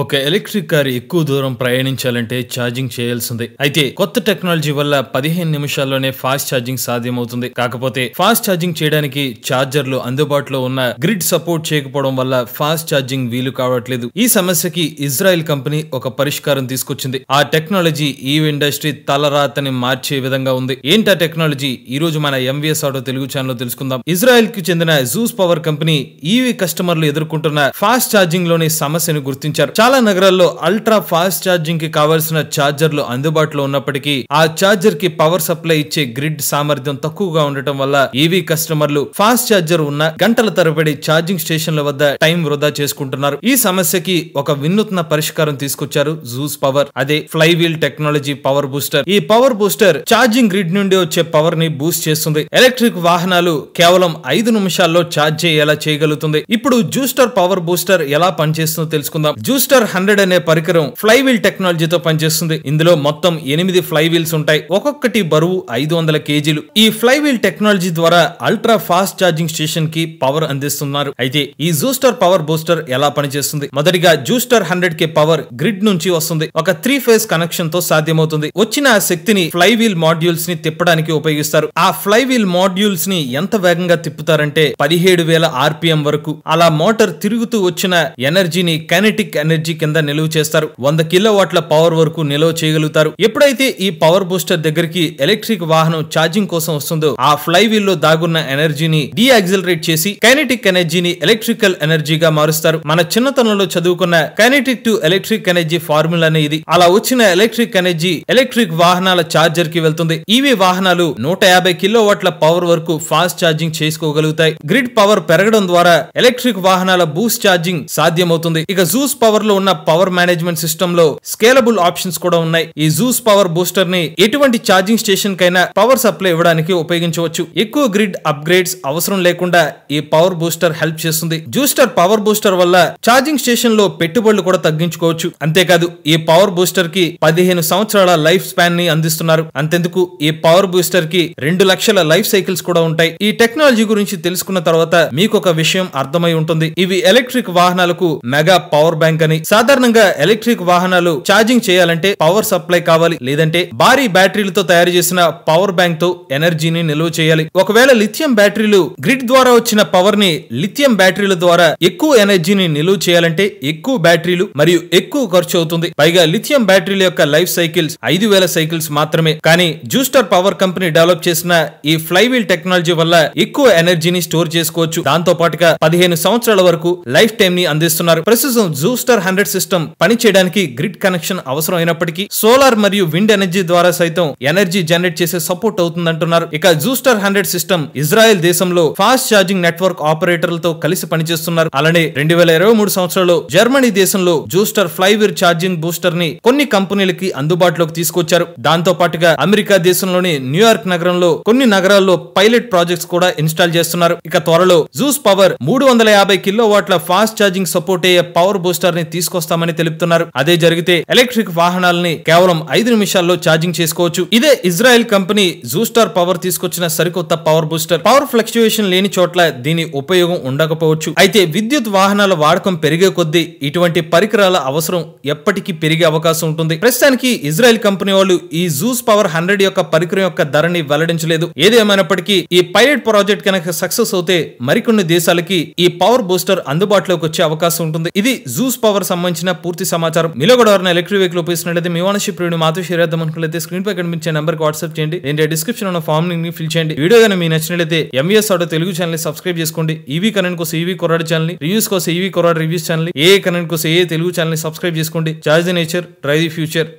ఒక electric car ఎక్కువ దూరం ప్రయాణించాలంటే ఛార్జింగ్ చేయాల్సిందే. అయితే కొత్త టెక్నాలజీ వల్ల 15 నిమిషాల్లోనే ఫాస్ట్ ఛార్జింగ్ సాధ్యమవుతుంది. కాకపోతే ఫాస్ట్ ఛార్జింగ్ చేయడానికి ఛార్జర్లు అందుబాటులో ఉన్న గ్రిడ్ సపోర్ట్ చేయకపోవడం వల్ల ఫాస్ట్ ఛార్జింగ్ వీలు కావట్లేదు. ఈ సమస్యకి ఇజ్రాయెల్ కంపెనీ ఒక పరిష్కారం తీసుకొచ్చింది. ఆ టెక్నాలజీ ఈ ఇండస్ట్రీ తలరాతని మార్చే విధంగా ఉంది. ఏంటా టెక్నాలజీ? ఈ రోజు మన ఎంవీఎస్ ఆటో తెలుగు ఛానల్ తెలుసుకుందాం. ఇజ్రాయెల్ కి చెందిన జూస్ పవర్ కంపెనీ ఈవీ కస్టమర్లు ఎదుర్కొంటున్న ఫాస్ట్ ఛార్జింగ్ లోని సమస్యను గుర్తించారు. చాలా నగరాల్లో అల్ట్రా ఫాస్ట్ ఛార్జింగ్ కి కావాల్సిన ఛార్జర్లు అందుబాటులో ఉన్నప్పటికీ ఆ ఛార్జర్ కి పవర్ సప్లై ఇచ్చే గ్రిడ్ సామర్థ్యం తక్కువగా ఉండటం వల్ల ఈవీ కస్టమర్లు ఫాస్ట్ ఛార్జర్ ఉన్న గంటల తరబడి ఛార్జింగ్ స్టేషన్ల వద్ద టైం వృధా చేసుకుంటున్నారు. ఈ సమస్యకి ఒక వినూత్న పరిష్కారం తీసుకొచ్చారు జూస్ పవర్. అదే ఫ్లైవీల్ టెక్నాలజీ పవర్ బూస్టర్. ఈ పవర్ బూస్టర్ ఛార్జింగ్ గ్రిడ్ నుండి వచ్చే పవర్ ని బూస్ట్ చేస్తుంది. ఎలక్ట్రిక్ వాహనాలు కేవలం 5 నిమిషాల్లో ఛార్జ్ చేయేలా చేయగలుగుతుంది. ఇప్పుడు జూస్టర్ పవర్ బూస్టర్ ఎలా పనిచేస్తుందో తెలుసుకుందాం. జూస్టర్ 100 అనే పరికరం ఫ్లైవీల్ టెక్నాలజీతో పనిచేస్తుంది. ఇందులో మొత్తం 8 ఫ్లైవీల్స్ ఉంటాయి. ఒక్కొక్కటి బరువు 500 కేజీలు. ఈ ఫ్లైవీల్ టెక్నాలజీ ద్వారా అల్ట్రా ఫాస్ట్ ఛార్జింగ్ స్టేషన్ కి పవర్ అందిస్తున్నారు. అయితే ఈ జూస్టర్ పవర్ బూస్టర్ ఎలా పనిచేస్తుంది? మొదటిగా జూస్టర్ 100K పవర్ గ్రిడ్ నుంచి వస్తుంది. ఒక 3 ఫేజ్ కనెక్షన్ తో సాధ్యమవుతుంది. వచ్చిన ఆ శక్తిని ఫ్లైవీల్ మాడ్యూల్స్ ని తిప్పడానికి ఉపయోగిస్తారు. ఆ ఫ్లైవీల్ మాడ్యూల్స్ ని ఎంత వేగంగా తిప్పుతారంటే 17,000 RPM వరకు. అలా మోటార్ తిరుగుతూ వచ్చిన ఎనర్జీని కైనెటిక్ ఎనర్జీ కింద నిలువ చేస్తారు. 100 కిలోవాట్ల పవర్ వరకు నిల్వ చేయగలుగుతారు. ఎప్పుడైతే ఈ పవర్ బూస్టర్ దగ్గరికి ఎలక్ట్రిక్ వాహనం ఛార్జింగ్ కోసం వస్తుందో ఆ ఫ్లైవీల్ లో దాగున్న ఎనర్జీని డీయాక్సిలరేట్ చేసి కైనెటిక్ ఎనర్జీని ఎలక్ట్రికల్ ఎనర్జీగా మారుస్తారు. మన చిన్నతనంలో చదువుకున్న kinetic to electric energy formula అనేది. అలా వచ్చిన ఎలక్ట్రిక్ ఎనర్జీ ఎలక్ట్రిక్ వాహనాల ఛార్జర్ కి వెళ్తుంది. ఈవీ వాహనాలు 150 కిలోవాట్ల పవర్ వరకు ఫాస్ట్ ఛార్జింగ్ చేసుకోగలుగుతాయి. గ్రిడ్ పవర్ పెరగడం ద్వారా ఎలక్ట్రిక్ వాహనాల బూస్ట్ ఛార్జింగ్ సాధ్యమవుతుంది. ఇక జూస్ పవర్ లో ఉన్న పవర్ మేనేజ్మెంట్ సిస్టమ్ లో స్కేలబుల్ ఆప్షన్స్ కూడా ఉన్నాయి. ఈ జూస్ పవర్ బూస్టర్ ని ఎటువంటి ఛార్జింగ్ స్టేషన్ కైనా పవర్ సప్లై ఇవ్వడానికి ఉపయోగించవచ్చు. ఎక్కువ గ్రిడ్ అప్గ్రేడ్స్ అవసరం లేకుండా ఈ పవర్ బూస్టర్ హెల్ప్ చేస్తుంది. జూస్టర్ పవర్ బూస్టర్ వల్ల ఛార్జింగ్ స్టేషన్ లో పెట్టుబడులు కూడా తగ్గించుకోవచ్చు. అంతేకాదు ఈ పవర్ బూస్టర్ కి 15 సంవత్సరాల లైఫ్ స్పాన్ ని అందిస్తున్నారు. అంతెందుకు ఈ పవర్ బూస్టర్ కి 2 లక్షల లైఫ్ సైకిల్స్ కూడా ఉంటాయి. ఈ టెక్నాలజీ గురించి తెలుసుకున్న తర్వాత మీకు ఒక విషయం అర్థమై ఉంటుంది. ఇవి ఎలక్ట్రిక్ వాహనాలకు మెగా పవర్ బ్యాంక్ అని. సాధారణంగా ఎలక్ట్రిక్ వాహనాలు ఛార్జింగ్ చేయాలంటే పవర్ సప్లై కావాలి, లేదంటే భారీ బ్యాటరీలతో తయారు చేసిన పవర్ బ్యాంక్ తో ఎనర్జీని నిల్వ చేయాలి. ఒకవేళ లిథియం బ్యాటరీలు గ్రిడ్ ద్వారా వచ్చిన పవర్ ని లిథియం బ్యాటరీల ద్వారా ఎక్కువ ఎనర్జీని నిల్వ చేయాలంటే ఎక్కువ బ్యాటరీలు మరియు ఎక్కువ ఖర్చు అవుతుంది. పైగా లిథియం బ్యాటరీల యొక్క లైఫ్ సైకిల్స్ 5,000 సైకిల్స్ మాత్రమే. కానీ జూస్టర్ పవర్ కంపెనీ డెవలప్ చేసిన ఈ ఫ్లైవీల్ టెక్నాలజీ వల్ల ఎక్కువ ఎనర్జీని స్టోర్ చేసుకోవచ్చు. దాంతో పాటుగా 15 సంవత్సరాల వరకు లైఫ్ టైం ని అందిస్తున్నారు. ప్రస్తుతం జూస్టర్ 100 సిస్టమ్ పని చేయడానికి గ్రిడ్ కనెక్షన్ అవసరం అయినప్పటికీ సోలార్ మరియు విండ్ ఎనర్జీ ద్వారా సైతం ఎనర్జీ జనరేట్ చేసే సపోర్ట్ అవుతుందంటున్నారు. ఇక జూస్టర్ 100 సిస్టమ్ ఇజ్రాయెల్ దేశంలో ఫాస్ట్ ఛార్జింగ్ నెట్వర్క్ ఆపరేటర్లతో కలిసి పనిచేస్తున్నారు. అలానే 2023 సంవత్సరంలో జర్మనీ దేశంలో జూస్టర్ ఫ్లైవీల్ ఛార్జింగ్ బూస్టర్ ని కొన్ని కంపెనీలకి అందుబాటులోకి తీసుకొచ్చారు. దాంతో పాటుగా అమెరికా దేశంలోని న్యూయార్క్ నగరంలో కొన్ని నగరాల్లో పైలట్ ప్రాజెక్ట్స్ కూడా ఇన్స్టాల్ చేస్తున్నారు. ఇక త్వరలో జూస్ పవర్ 350 కిలోవాట్ల ఫాస్ట్ ఛార్జింగ్ సపోర్ట్ అయ్యే పవర్ బూస్టర్ ని తీసుకొస్తామని తెలుపుతున్నారు. అదే జరిగితే ఎలక్ట్రిక్ వాహనాలని కేవలం 5 నిమిషాల్లో ఛార్జింగ్ చేసుకోవచ్చు. ఇదే ఇజ్రాయెల్ కంపెనీ జూస్టర్ పవర్ తీసుకొచ్చిన సరికొత్త పవర్ బూస్టర్. పవర్ ఫ్లక్చుయేషన్ లేని చోట్ల దీని ఉపయోగం ఉండకపోవచ్చు. అయితే విద్యుత్ వాహనాల వాడకం పెరిగే కొద్దీ ఇటువంటి పరికరాల అవసరం ఎప్పటికీ పెరిగే అవకాశం ఉంటుంది. ప్రస్తుతానికి ఇజ్రాయెల్ కంపెనీ వాళ్ళు ఈ జూస్ పవర్ 100 యొక్క పరికరం యొక్క ధరని వెల్లడించలేదు. ఏదేమైనప్పటికీ ఈ పైలట్ ప్రాజెక్ట్ కనుక సక్సెస్ అవుతే మరికొన్ని దేశాలకి ఈ పవర్ బూస్టర్ అందుబాటులోకి వచ్చే అవకాశం ఉంటుంది. ఇది జూస్ పవర్ సంబంధించిన పూర్తి సమాచారం. మీలో కూడా ఎవరైనా ఎలక్ట్రిక్ వెహికల్ ఉపయోగిస్తున్నట్లయితే మీ ఓనర్షిప్ రివ్యూ మాతో షేర్ చేద్దాం అనుకున్నట్లయితే స్క్రీన్ పై కనిపించే నెంబర్ కి వాట్సాప్ చేయండి. నేను డిస్క్రిప్షన్ ఉన్న ఫామ్ ని ఫిల్ చేయండి. వీడియో గానీ మీకు నచ్చినట్లయితే ఎంవీఎస్ ఆటో తెలుగు ఛానల్ ని సబ్స్క్రైబ్ చేసుకోండి. ఈవీ కరెంట్ కోసం ఈవీ కొరాడ్ ఛానల్ ని, రివ్యూస్ కోసం ఈవీ కొరాడ్ రివ్యూస్ ఛానల్ ని, ఏ కరెంట్ కోసం ఏ తెలుగు ఛానల్ ని సబ్స్క్రైబ్ చేసుకోండి. Charge the nature, drive the future.